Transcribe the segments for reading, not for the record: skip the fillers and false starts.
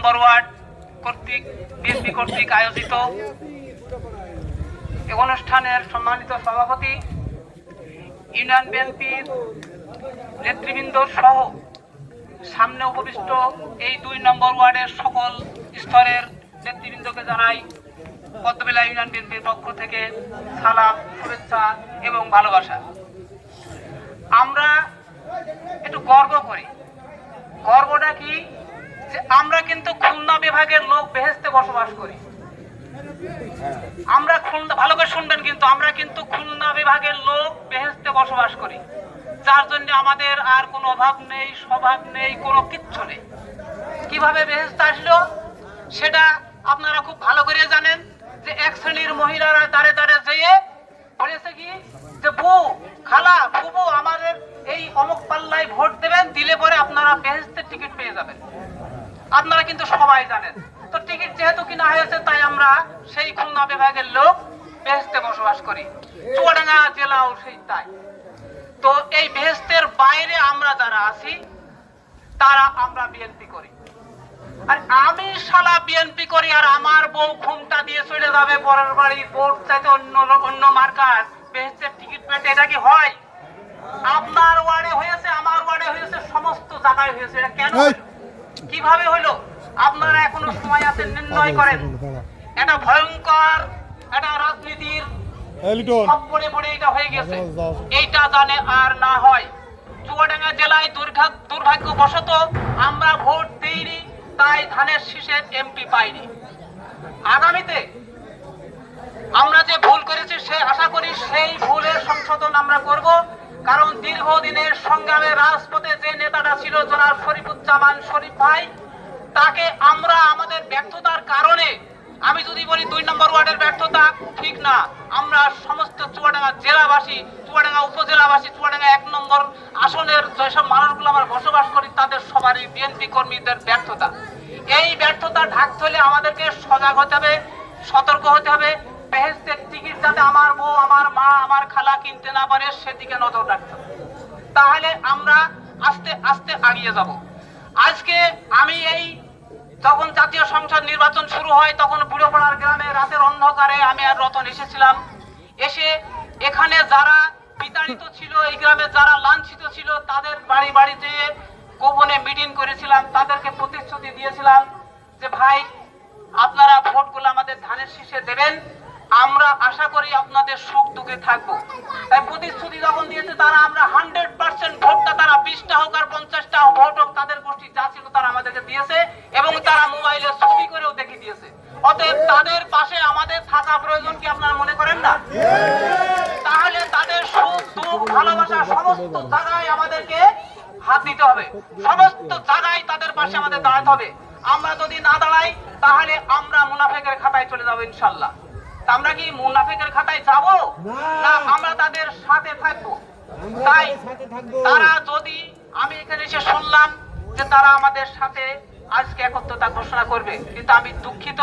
নম্বর word BNP কর্তৃক আয়োজিত এই অনুষ্ঠানের সম্মানিত সভাপতি, ইউনিয়ন বিএনপির নেতৃবৃন্দ সহ সামনে উপবিষ্ট এই ২ নম্বর ওয়ার্ডের সকল স্তরের নেতৃবৃন্দকে জানাই পদ্মবেলা ইউনিয়ন বিএনপির পক্ষ থেকে সালাম, শুভেচ্ছা এবং ভালোবাসা। আমরা একটু গর্ব করি। গর্বটা কি? যে আমরা কিন্তু খুলনা বিভাগের লোক বেহেশতে বসবাস করি। আমরা খুলনা, ভালো করে শুনবেন, কিন্তু আমরা কিন্তু খুলনা বিভাগের লোক বেহেশতে বসবাস করি, যার জন্য আমাদের আর কোনো অভাব নেই, স্বভাব নেই, কোনো কিচ্ছু নেই। কিভাবে বেহেশতে আসলো সেটা আপনারা খুব ভালো করে জানেন। যে এক শ্রেণীর মহিলারা দাঁড়ে দাঁড়ে যেয়ে বলেছে কি, যে বউ, খালা, ফুবু, আমাদের এই অমুক পাল্লায় ভোট দেবেন, দিলে পরে আপনারা বেহেশতের টিকিট পেয়ে যাবেন। আপনারা কিন্তু সবাই জানেন। তো টিকিট যেহেতু কিনা হয়েছে, তাই আমরা সেই খুলনা বিভাগের লোক বেহেশতে বসবাস করি। চুয়াডাঙ্গা জেলাও সেই তাই। তো এই বেহেশতের বাইরে আমরা যারা আছি তারা আমরা বিএনপি করি। আর আমি শালা বিএনপি করি, আর আমার বউ ঘুমটা দিয়ে চলে যাবে পরের বাড়ি ভোট চাইতে অন্য মার্কার বেহেশতের টিকিট পেতে। এটা কি হয়? আপনার ওয়ার্ডে হয়েছে, আমার ওয়ার্ডে হয়েছে, সমস্ত জায়গায় হয়েছে। এটা কেন, কিভাবে হলো? আপনারা এখনো সময় আছে, নির্ণয় করেন। এটা ভয়ঙ্কর, এটা রাজনীতির খপ্পরে পড়ে এটা হয়ে গেছে। এইটা জানে আর না হয়। চুয়াডাঙ্গা জেলায় দুর্ভাগ্যবশত আমরা ভোট দিইনি, তাই ধানের শীষের এমপি পাইনি। আগামীতে আমরা যে ভুল করেছি, সে আশা করি সেই ভুলের সংশোধন আমরা করব। কারণ দীর্ঘদিনের সংগ্রামের রাজপথে যে নেতাটা ছিল জনাব শরীফুজ্জামান শরীফ ভাই, তাকে আমরা আমাদের ব্যর্থতার কারণে, আমি যদি বলি ২ নম্বর ওয়ার্ডের ব্যর্থতা ঠিক না, আমরা সমস্ত চুয়াডাঙ্গা জেলাবাসী, চুয়াডাঙ্গা উপজেলাবাসী, চুয়াডাঙ্গা ১ নম্বর আসনের যেসব মানুষগুলো আমরা বসবাস করি, তাদের সবারই বিএনপি কর্মীদের ব্যর্থতা। এই ব্যর্থতা ঢাকতে হলে আমাদেরকে সজাগ হতে হবে, সতর্ক হতে হবে। বেহেশতের টিকিট যাতে আমার বউ, আমার মা, আমার খালা কিনতে না পারে, সেদিকে নজর রাখতে হবে। তাহলে আমরা আস্তে আস্তে এগিয়ে যাব। আজকে আমি এই যখন জাতীয় সংসদ নির্বাচন শুরু হয়, তখন বুড়োপাড়ার গ্রামে রাতের অন্ধকারে আমি আর রতন এসেছিলাম। এসে এখানে যারা বিতাড়িত ছিল, এই গ্রামে যারা লাঞ্ছিত ছিল, তাদের বাড়ি বাড়ি যেয়ে গোপনে মিটিং করেছিলাম। তাদেরকে প্রতিশ্রুতি দিয়েছিলাম যে ভাই, আপনারা ভোটগুলো আমাদের ধানের শীষে দেবেন, আমরা আশা করি আপনাদের সুখ দুঃখে থাকবো। তাই প্রতিশ্রুতি যখন দিয়েছে তারা, আমরা 100% ভোটটা, তারা 20টা হোক আর 50টা ভোট হোক, তাদের গোষ্ঠী যা ছিল তারা আমাদেরকে দিয়েছে, এবং তারা মোবাইলে ছবি করেও দেখিয়ে দিয়েছে। অতএব তাদের পাশে আমাদের থাকা প্রয়োজন, কি আপনারা মনে করেন না? তাহলে তাদের সুখ দুঃখ ভালোবাসা সমস্ত জায়গায় আমাদেরকে হাত দিতে হবে, সমস্ত জায়গায় তাদের পাশে আমাদের দাঁড়াতে হবে। আমরা যদি না দাঁড়াই, তাহলে আমরা মুনাফেকের খাতায় চলে যাবো ইনশাল্লাহ। আমরা কি মুনাফিকের খাতায় যাব না? আমরা তাদের সাথে থাকবো। তাই তারা যদি, আমি এখানে এসে শুনলাম যে তারা আমাদের সাথে আজকে একত্রতা ঘোষণা করবে, কিন্তু আমি দুঃখিত।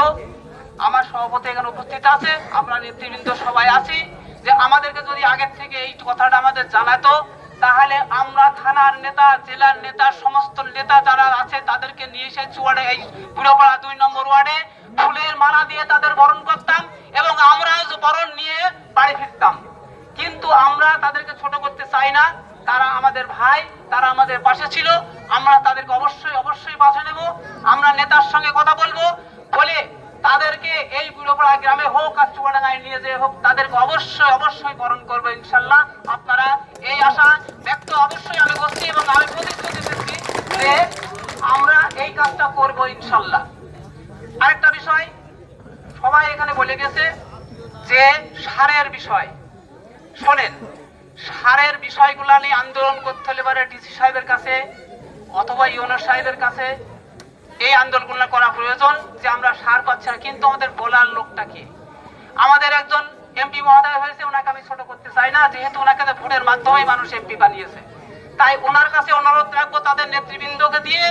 আমার সভাপতি এখানে উপস্থিত আছে, আমরা নেতৃবৃন্দ সবাই আছি, যে আমাদেরকে যদি আগের থেকে এই কথাটা আমাদের জানাতো, তাহলে আমরা থানার নেতা, জেলার নেতা, সমস্ত নেতা যারা আছে তাদেরকে নিয়ে এসে চুয়াডে, এই বুড়োপাড়া ২ নম্বর ওয়ার্ডে ফুলের মালা দিয়ে তাদের বরণ করতাম, এবং আমরা বরণ নিয়ে বাড়ি ফিরতাম। কিন্তু আমরা তাদেরকে ছোট করতে চাই না। তারা আমাদের ভাই, তারা আমাদের পাশে ছিল, আমরা তাদেরকে অবশ্যই পাশে নেব। আমরা নেতার সঙ্গে কথা বলবো, বলে তাদেরকে এই বুড়োপাড়া গ্রামে হোক আর চুয়াডাঙ্গায় নিয়ে যেয়ে হোক, তাদেরকে অবশ্যই বরণ করবো ইনশাল্লাহ। আপনারা এই আশা ব্যক্ত অবশ্যই আমি করছি, এবং আমি প্রতিশ্রুতি দিচ্ছি যে আমরা এই কাজটা করবো ইনশাল্লাহ। আরেকটা বিষয় সবাই এখানে বলে গেছে, যে সারের বিষয়। শোনেন, সারের বিষয়গুলো নিয়ে আন্দোলন করতে হলে পারে ডিসি সাহেবের কাছে অথবা ইউনো সাহেবের কাছে এই আন্দোলনগুলো করা প্রয়োজন, যে আমরা সার পাচ্ছি না। কিন্তু আমাদের বলার লোকটা কি? আমাদের একজন এমপি মহোদয় হয়েছে, ওনাকে আমি ছোট করতে চাই না, যেহেতু ওনাকে ভোটের মাধ্যমেই মানুষ এমপি বানিয়েছে। তাই ওনার কাছে অনুরোধ রাখবো তাদের নেতৃবৃন্দকে দিয়ে,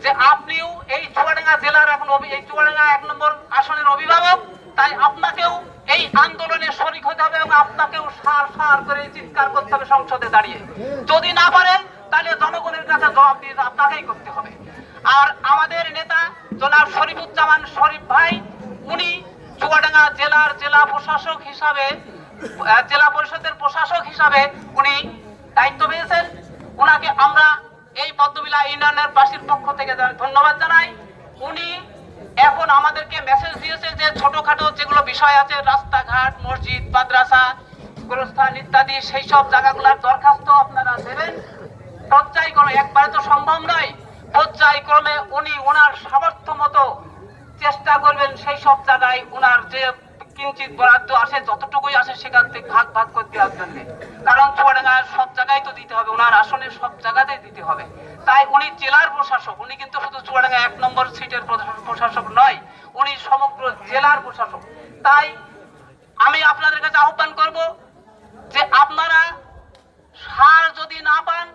যে আপনিও এই চুয়াডাঙ্গা জেলার, এখন এই চুয়াডাঙ্গা ১ নম্বর আসনের অভিভাবক, তাই আপনাকেও এই আন্দোলনে শরীক হতে হবে, এবং আপনাকেও সার করে চিৎকার করতে হবে সংসদে দাঁড়িয়ে। যদি না পারেন, তাহলে জনগণের কাছে জবাব দিয়ে আপনাকেই করতে হবে। আর আমাদের নেতা জনাব শরীফুজ্জামান শরীফ ভাই, উনি চুয়াডাঙ্গা জেলার জেলা প্রশাসক হিসাবে, জেলা পরিষদের প্রশাসক হিসাবে উনি দায়িত্ব পেয়েছেন। ওনাকে আমরা এই পদ্মবিলা ইউনিয়নের বাসীর পক্ষ থেকে ধন্যবাদ জানাই। উনি এখন আমাদেরকে মেসেজ দিয়েছে যে ছোটখাটো যেগুলো বিষয় আছে, রাস্তাঘাট, মসজিদ, মাদ্রাসা, গোরস্থান ইত্যাদি, সেই সব জায়গাগুলোর দরখাস্ত আপনারা দেবেন পর্যায়ক্রমে। একবারে তো সম্ভব নয়, পর্যায়ক্রমে উনি ওনার সামর্থ্য মতো চেষ্টা করবেন সেই সব জায়গায় ওনার যে কিঞ্চিত বরাদ্দ আসে, যতটুকুই আসে সেখান থেকে ভাগ ভাগ করে দেওয়ার জন্য। কারণ চুয়াডাঙ্গার সব জায়গায় তো দিতে হবে, ওনার আসনের সব জায়গাতেই দিতে হবে। তাই উনি জেলার প্রশাসক, উনি কিন্তু শুধু চুয়াডাঙ্গা 1 নম্বর সিটের প্রশাসক নয়, উনি সমগ্র জেলার প্রশাসক। তাই আমি আপনাদের কাছে আহ্বান করব যে আপনারা সার যদি না পান,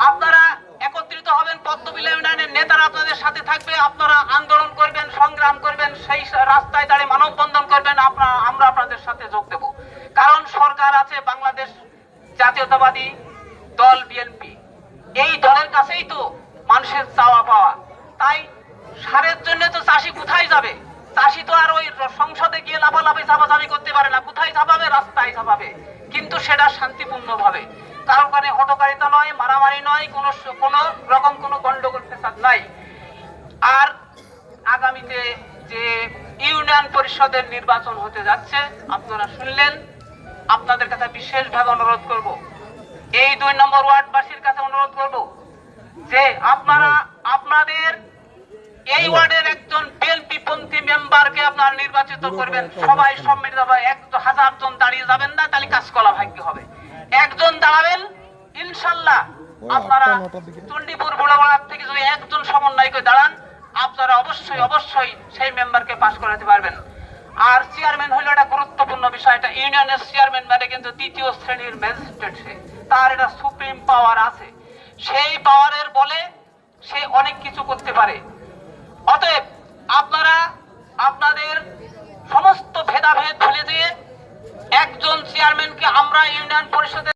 আপনারা একত্রিত হবেন, পদ্মবিলা ইউনিয়নের নেতারা আপনাদের সাথে থাকবে, আপনারা আন্দোলন করবেন, সংগ্রাম করবেন, সেই রাস্তায় দাঁড়িয়ে মানববন্ধন করবেন, আমরা আপনাদের সাথে যোগ দেব। কারণ সরকার আছে বাংলাদেশ জাতীয়তাবাদী দল বিএনপি, এই দলের কাছেই তো মানুষের চাওয়া পাওয়া। তাই সারের জন্য তো চাষি কোথায় যাবে? চাষি তো আর ওই সংসদে গিয়ে লাফালাফি ঝাপাঝাপি করতে পারে না, কোথায় ঝাপাবে? রাস্তায় ঝাপাবে, কিন্তু সেটা শান্তিপূর্ণ ভাবে, কারণ কারণে হটকারিতা নয়, মারামারি নয়, কোনো রকম কোনো গন্ডগোল ফেসাদ নাই। আর আগামীতে যে ইউনিয়ন পরিষদের নির্বাচন হতে যাচ্ছে আপনারা শুনলেন, আপনাদের কাছে বিশেষভাবে অনুরোধ করব, এই 2 নম্বর ওয়ার্ডবাসীর কাছে অনুরোধ করব যে আপনারা আপনাদের এই ওয়ার্ডের একজন বিএনপি পন্থী মেম্বারকে আপনারা নির্বাচিত করবেন। সবাই সম্মিলিত হবে, 1000 জন দাঁড়িয়ে যাবেন না, তাহলে কাজকলা ভাগ্য হবে। একজন দাঁড়াবেন, ইনশাল্লাহ আপনারা চণ্ডীপুর বুড়াবাড়ার থেকে যদি একজন সমন্বয় করে দাঁড়ান, আপনারা অবশ্যই অবশ্যই সেই মেম্বারকে পাশ করাতে পারবেন। আর চেয়ারম্যান হলো একটা গুরুত্বপূর্ণ বিষয়। এটা ইউনিয়নের চেয়ারম্যান মানে কিন্তু 3য় শ্রেণীর ম্যাজিস্ট্রেট, তার এটা সুপ্রিম পাওয়ার আছে, সেই পাওয়ারের বলে সে অনেক কিছু করতে পারে। অতএব আপনারা আপনাদের সমস্ত ভেদাভেদ ভুলে দিয়ে একজন চেয়ারম্যানকে আমরা ইউনিয়ন পরিষদের